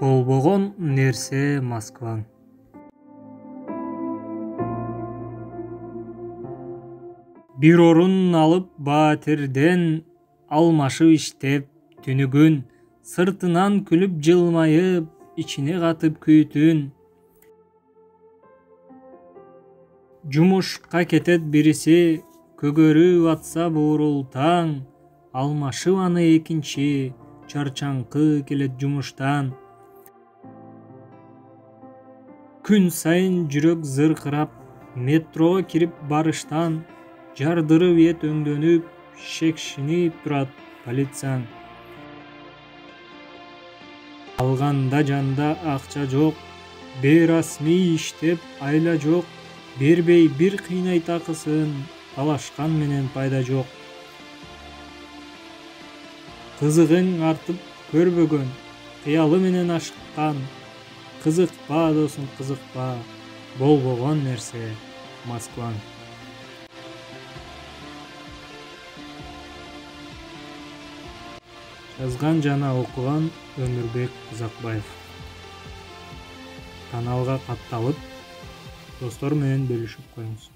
Болбогон нерсе Москваң. Бир орун алып баатерден алмашып иштеп түнүгүн, сыртынан күлүп жылмайып, ичине катып күйүтүн. Жумушка кетет бириси, көгөрүп атса буурултаң, алмашып аны экинчи, чарчаңкы келет жумуштан. Күн сайын жүрөк зыркырап, метрого кирип барыштан, жардырып эт өңдөнүп, шекшинип турат полицияң. Алганда жанда акча жок, бейрасмий иштеп айла жок, бербей бир кыйнай такысын, талашкан менен пайда жок. Кызыгың артып көрбөгөн, кыялы менен ашыккан, кызыкпа досум кызыкпа, болбогон нерсе Москваң. Жазган жана окуган Өмүрбек Узакбаев. Каналга катталып, достор менен бөлүшүп коюңуз.